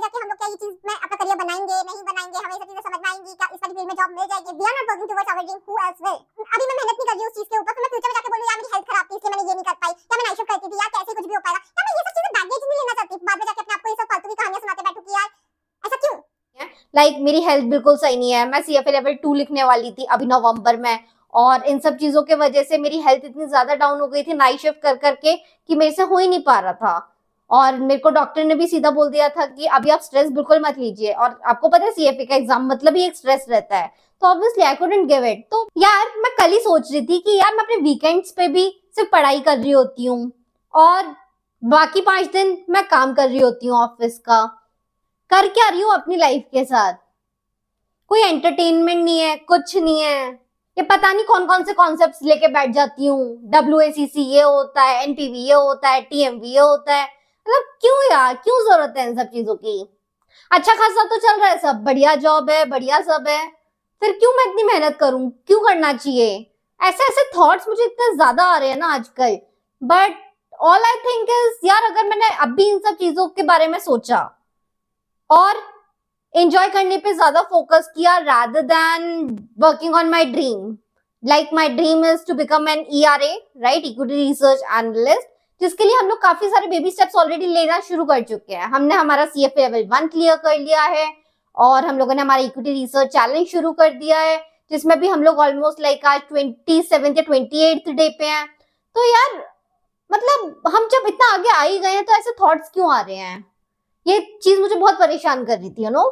जाके हम लोग क्या ये चीज में अपना करियर बनाएंगे नहीं बनाएंगे, हमें ये सब चीजें समझ में आएंगी क्या, इस वाली फील्ड में जॉब मिल जाएगी, we are not working towards our dream, who else will. अभी मैं मेहनत नहीं कर रही उस चीज के ऊपर, फिर मैं फ्यूचर में जाके बोलूं यार मेरी हेल्थ खराब थी इसलिए मैंने ये नहीं कर पाई, या मैं नाइट शिफ्ट करती थी, यार कैसे कुछ भी हो पाएगा, या मैं ये सब चीजें बैगेज नहीं लेना चाहती बाद में जाके अपने आप को ये सब फालतू की कहानियां सुनाते बैठूं कि यार ऐसा क्यों। मेरी हेल्थ बिल्कुल सही नहीं है, मैं सीएफए लेवल 2 लिखने वाली थी अभी नवंबर में, और इन सब चीजों के वजह से मेरी हेल्थ इतनी ज्यादा डाउन हो गई थी नाइट शिफ्ट कर करके कि मेरे से हो ही नहीं पा रहा था। और मेरे को डॉक्टर ने भी सीधा बोल दिया था कि अभी आप स्ट्रेस बिल्कुल मत लीजिए, और आपको पता है सीएफए का एग्जाम मतलब ही एक स्ट्रेस रहता है, तो obviously I couldn't give it. तो यार मैं कल ही सोच रही थी कि यार मैं अपने वीकेंड्स पे भी सिर्फ पढ़ाई कर रही होती हूँ और बाकी 5 दिन मैं काम कर रही होती हूँ ऑफिस का। कर क्या रही हूँ अपनी लाइफ के साथ? कोई एंटरटेनमेंट नहीं है, कुछ नहीं है। ये पता नहीं कौन कौन से कॉन्सेप्ट्स लेके बैठ जाती हूँ, WACC ये होता है, NPV ये होता है, TMV ये होता है। मतलब क्यों यार, क्यों जरूरत है इन सब चीजों की? अच्छा खासा तो चल रहा है, सब बढ़िया जॉब है, बढ़िया सब है, फिर क्यों मैं इतनी मेहनत करूं? क्यों करना चाहिए? ऐसे ऐसे थॉट्स मुझे इतने ज्यादा आ रहे हैं ना आजकल। But all I think is यार, अगर मैंने अभी इन सब चीजों के बारे में सोचा और एंजॉय करने पे ज्यादा फोकस किया rather than working on my dream, like my dream is to become an ERA, right, equity research analyst, जिसके लिए हम लोग काफी सारे बेबी स्टेप्स ऑलरेडी लेना शुरू कर चुके हैं। हमने हमारा CFA लेवल 1 क्लियर कर लिया है और हम लोगों ने हमारा इक्विटी रिसर्च चैलेंज शुरू कर दिया है, जिसमें भी हम लोग ऑलमोस्ट लाइक आज 27 या 28 डे पे हैं। तो यार मतलब हम जब इतना आगे आ ही गए हैं तो ऐसे थॉट्स क्यों आ रहे हैं? ये चीज मुझे बहुत परेशान कर रही थी, you know.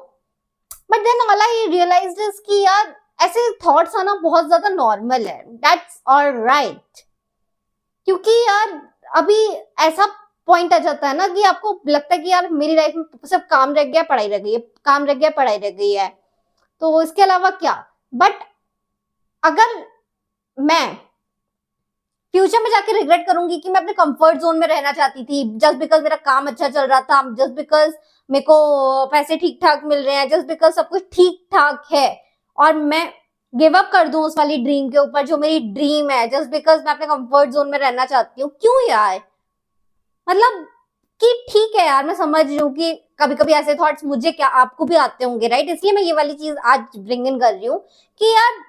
But then all I realized is कि यार ऐसे थॉट्स आना बहुत ज्यादा नॉर्मल है, दैट्स ऑलराइट। क्योंकि यार अभी ऐसा पॉइंट आ जाता है ना कि आपको लगता है कि यार मेरी लाइफ में सिर्फ काम रह गया, पढ़ाई रह गई है, काम रह गया, पढ़ाई रह गई है, तो इसके अलावा क्या। बट अगर मैं फ्यूचर में जाके रिग्रेट करूंगी कि मैं अपने कंफर्ट जोन में रहना चाहती थी जस्ट बिकॉज मेरा काम अच्छा चल रहा था, जस्ट बिकॉज मेरे को पैसे ठीक ठाक मिल रहे हैं, जस्ट बिकॉज सब कुछ ठीक ठाक है, और मैं गिव अप कर दूं उस वाली ड्रीम के ऊपर जो मेरी ड्रीम है, जस्ट बिकॉज मैं अपने कंफर्ट जोन में रहना चाहती हूँ, क्यों यार? मतलब कि ठीक है यार, मैं समझ रही हूँ कि कभी कभी ऐसे थॉट्स मुझे क्या आपको भी आते होंगे, राइट? इसलिए मैं ये वाली चीज आज ब्रिंग इन कर रही हूँ कि यार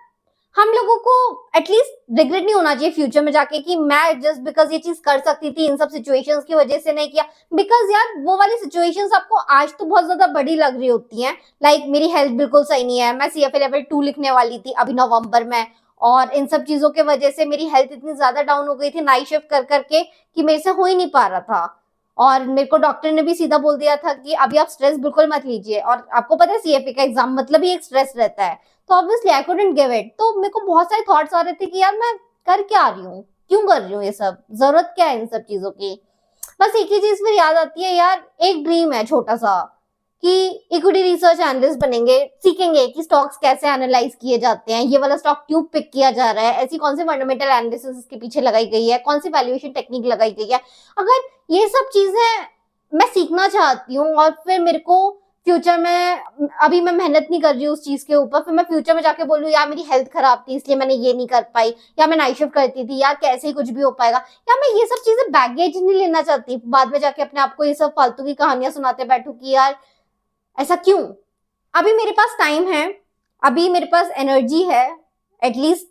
हम लोगों को एटलीस्ट रिग्रेट नहीं होना चाहिए फ्यूचर में जाके कि मैं जस्ट बिकॉज ये चीज कर सकती थी इन सब सिचुएशंस की वजह से नहीं किया। बिकॉज यार वो वाली सिचुएशंस आपको आज तो बहुत ज्यादा बड़ी लग रही होती हैं, लाइक मेरी हेल्थ बिल्कुल सही नहीं है, मैं CFA लेवल 2 लिखने वाली थी अभी नवंबर में, और इन सब चीजों के वजह से मेरी हेल्थ इतनी ज्यादा डाउन हो गई थी नाइट शिफ्ट कर करके कि मेरे से हो ही नहीं पा रहा था। और मेरे को डॉक्टर ने भी सीधा बोल दिया था कि अभी आप स्ट्रेस बिल्कुल मत लीजिए, और आपको पता है CFA का एग्जाम मतलब ही एक स्ट्रेस रहता है, तो obviously I couldn't give it. तो मेरे को बहुत सारे थॉट्स आ रहे थे कि यार मैं कर क्या रही हूँ, क्यों कर रही हूँ ये सब, जरूरत क्या है इन सब चीजों की। बस एक ही चीज फिर याद आती है यार, एक ड्रीम है छोटा सा कि इक्विटी रिसर्च एनालिस्ट बनेंगे, सीखेंगे कि स्टॉक्स कैसे एनालाइज किए जाते हैं, ये वाला स्टॉक क्यों पिक किया जा रहा है, ऐसी कौन सी फंडामेंटल एनालिसिस इसके पीछे लगाई गई है, कौन सी वैल्यूएशन टेक्निक लगाई गई है। अगर ये सब चीजें मैं सीखना चाहती हूँ और फिर मेरे को फ्यूचर में, अभी मैं मेहनत नहीं कर रही हूँ उस चीज के ऊपर, फिर मैं फ्यूचर में जाके बोलूँ यार मेरी हेल्थ खराब थी इसलिए मैंने ये नहीं कर पाई, या मैं नाइट शिफ्ट करती थी, यार कैसे ही कुछ भी हो पाएगा, या मैं ये सब चीजें बैगेज नहीं लेना चाहती बाद में जाके अपने आप को ये सब फालतू की कहानियां सुनाते बैठू कि यार ऐसा क्यों। अभी मेरे पास टाइम है, अभी मेरे पास एनर्जी है, एटलीस्ट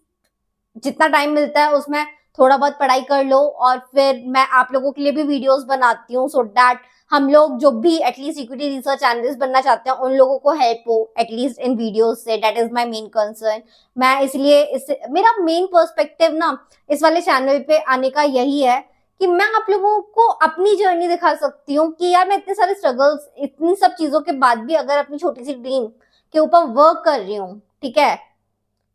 जितना टाइम मिलता है उसमें थोड़ा बहुत पढ़ाई कर लो, और फिर मैं आप लोगों के लिए भी वीडियोस बनाती हूँ सो दैट हम लोग जो भी एटलीस्ट इक्विटी रिसर्च एनालिस्ट बनना चाहते हैं उन लोगों को हेल्प हो एटलीस्ट इन वीडियोस से। That is my main concern. मैं इसलिए मेरा मेन पर्सपेक्टिव ना इस वाले चैनल पे आने का यही है कि मैं आप लोगों को अपनी जर्नी दिखा सकती हूँ कि यार मैं इतने सारे स्ट्रगल्स, इतनी सब चीजों के बाद भी अगर अपनी छोटी सी ड्रीम के ऊपर वर्क कर रही हूँ, ठीक है,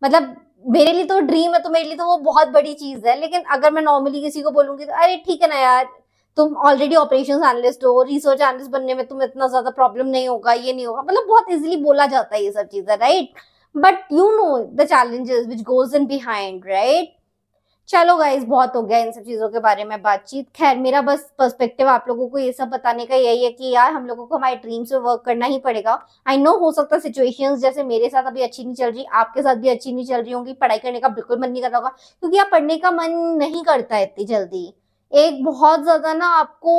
मतलब मेरे लिए तो ड्रीम है, तो मेरे लिए तो वो बहुत बड़ी चीज है। लेकिन अगर मैं नॉर्मली किसी को बोलूंगी तो अरे ठीक है ना यार, तुम ऑलरेडी ऑपरेशंस एनालिस्ट हो, रिसर्च एनालिस्ट बनने में तुम्हें इतना ज्यादा प्रॉब्लम नहीं होगा, ये नहीं होगा, मतलब बहुत इजीली बोला जाता है ये सब चीजें, right? But you know the challenges which goes in behind, right? चलो गाइस, बहुत हो गया इन सब चीजों के बारे में बातचीत। खैर मेरा बस पर्सपेक्टिव आप लोगों को ये सब बताने का यही है कि यार हम लोगों को हमारे ड्रीम्स पे वर्क करना ही पड़ेगा। आई नो हो सकता है सिचुएशंस जैसे मेरे साथ अभी अच्छी नहीं चल रही, आपके साथ भी अच्छी नहीं चल रही होंगी, पढ़ाई करने का बिल्कुल मन नहीं कर रहा होगा, क्योंकि आप पढ़ने का मन नहीं करता है इतनी जल्दी। एक बहुत ज्यादा ना आपको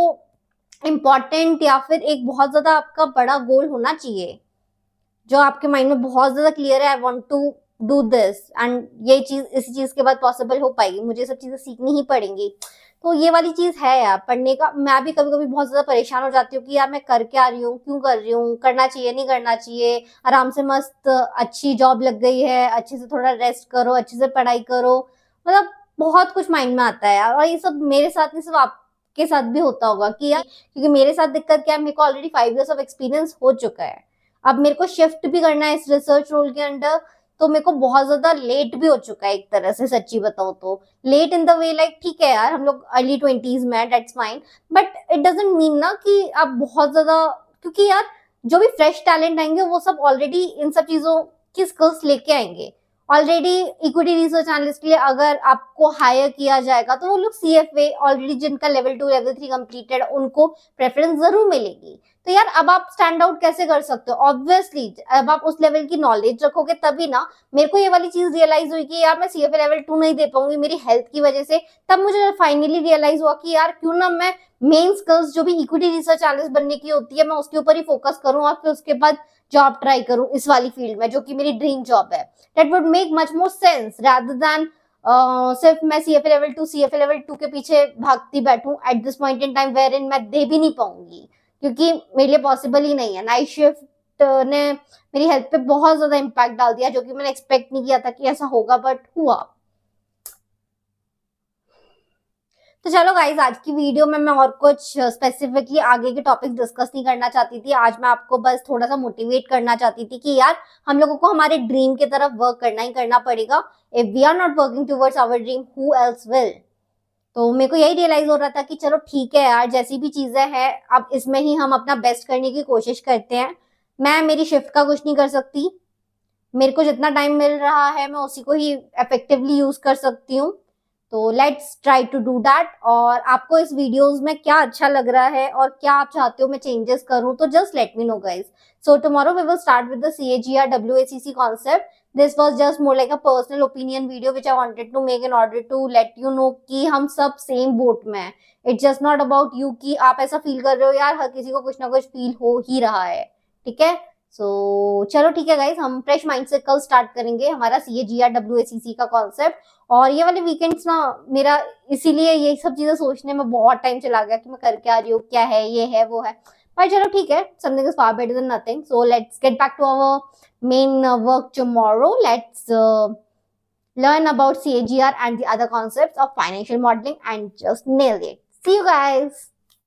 इम्पॉर्टेंट या फिर एक बहुत ज्यादा आपका बड़ा गोल होना चाहिए जो आपके माइंड में बहुत ज्यादा क्लियर है, I want to do this and ये चीज इसी चीज के बाद पॉसिबल हो पाएगी, मुझे सब चीजें सीखनी ही पड़ेंगी। तो ये वाली चीज है यार पढ़ने का। मैं भी कभी कभी बहुत ज्यादा परेशान हो जाती हूँ कि यार मैं कर क्या रही हूँ, क्यों कर रही हूँ, करना चाहिए नहीं करना चाहिए, आराम से मस्त अच्छी जॉब लग गई है, अच्छे से थोड़ा रेस्ट करो, अच्छे से पढ़ाई करो, मतलब बहुत कुछ माइंड में आता है यार। और ये सब मेरे साथ नहीं, सिर्फ आपके साथ भी होता होगा कि यार, क्योंकि मेरे साथ दिक्कत क्या है, मेरे को ऑलरेडी 5 years ऑफ एक्सपीरियंस हो चुका है, अब मेरे को शिफ्ट भी करना है इस रिसर्च रोल के अंडर, तो मेरे को बहुत ज्यादा लेट भी हो चुका है एक तरह से, सच्ची बताऊं तो let in the way like ठीक है यार हम लोग अर्ली 20s में है, that's fine, but it doesn't mean ना कि आप बहुत ज्यादा, क्योंकि यार जो भी फ्रेश टैलेंट आएंगे वो सब ऑलरेडी इन सब चीजों की स्किल्स लेके आएंगे। ऑलरेडी इक्विटी रिसर्च एनालिस्ट के लिए अगर आपको हायर किया जाएगा तो वो लोग CFA ऑलरेडी जिनका लेवल 2 लेवल 3 कंप्लीटेड उनको प्रेफरेंस जरूर मिलेगी। तो यार अब आप स्टैंड आउट कैसे कर सकते हो, ऑब्वियसली अब आप उस लेवल की नॉलेज रखोगे तभी ना। मेरे को ये वाली चीज रियलाइज हुई कि यार मैं CFA लेवल 2 नहीं दे पाऊंगी मेरी हेल्थ की वजह से, तब मुझे फाइनली रियलाइज हुआ कि यार क्यों ना मैं मेन स्किल्स जो भी इक्विटी रिसर्च एनालिस्ट बनने की होती है मैं उसके ऊपर ही फोकस करूं और फिर उसके बाद जॉब ट्राई करूं इस वाली फील्ड में जो कि मेरी ड्रीम जॉब है। That would make much more sense rather than सिर्फ मैं CFA लेवल 2 CFA लेवल 2 के पीछे भागती बैठूं at this point in time wherein मैं दे भी नहीं पाऊंगी, क्योंकि मेरे लिए पॉसिबल ही नहीं है। नाइट शिफ्ट ने मेरी हेल्थ पे बहुत ज्यादा इम्पैक्ट डाल दिया जो कि मैंने एक्सपेक्ट नहीं किया था कि ऐसा होगा, बट हुआ। तो चलो गाइज आज की वीडियो में मैं और कुछ स्पेसिफिकली आगे के टॉपिक डिस्कस नहीं करना चाहती थी। आज मैं आपको बस थोड़ा सा मोटिवेट करना चाहती थी कि यार हम लोगों को हमारे ड्रीम की तरफ वर्क करना ही करना पड़ेगा। If we are not working towards our dream who else will. तो मेरे को यही रियलाइज हो रहा था कि चलो ठीक है यार जैसी भी चीजें हैं अब इसमें ही हम अपना बेस्ट करने की कोशिश करते हैं। मैं मेरी शिफ्ट का कुछ नहीं कर सकती, मेरे को जितना टाइम मिल रहा है मैं उसी को ही इफेक्टिवली यूज कर सकती हूँ। तो let's try to do that. और आपको इस वीडियोस में क्या अच्छा लग रहा है और क्या आप चाहते हो मैं चेंजेस करूं तो just let me know guys. So tomorrow we will start with the CAGR WACC concept. This was just more like a personal opinion video which I wanted to make in order to let you know कि हम सब same boat में हैं। It's just not about you कि आप ऐसा feel कर रहे हो यार, हर किसी को कुछ ना कुछ फील हो ही रहा है, ठीक है। चलो ठीक है गाइज, हम फ्रेश माइंड से कल स्टार्ट करेंगे हमारा CAGR WACC का कॉन्सेप्ट। और ये वाले वीकेंड्स ना मेरा इसीलिए ये सब चीजें सोचने में बहुत टाइम चला गया कि मैं कर क्या रही हूँ, क्या है, ये है वो है, पर चलो ठीक है, something is far better than nothing. So let's get back to our main work tomorrow. Let's learn about CAGR and the other concepts of financial modeling and just nail it. See you guys.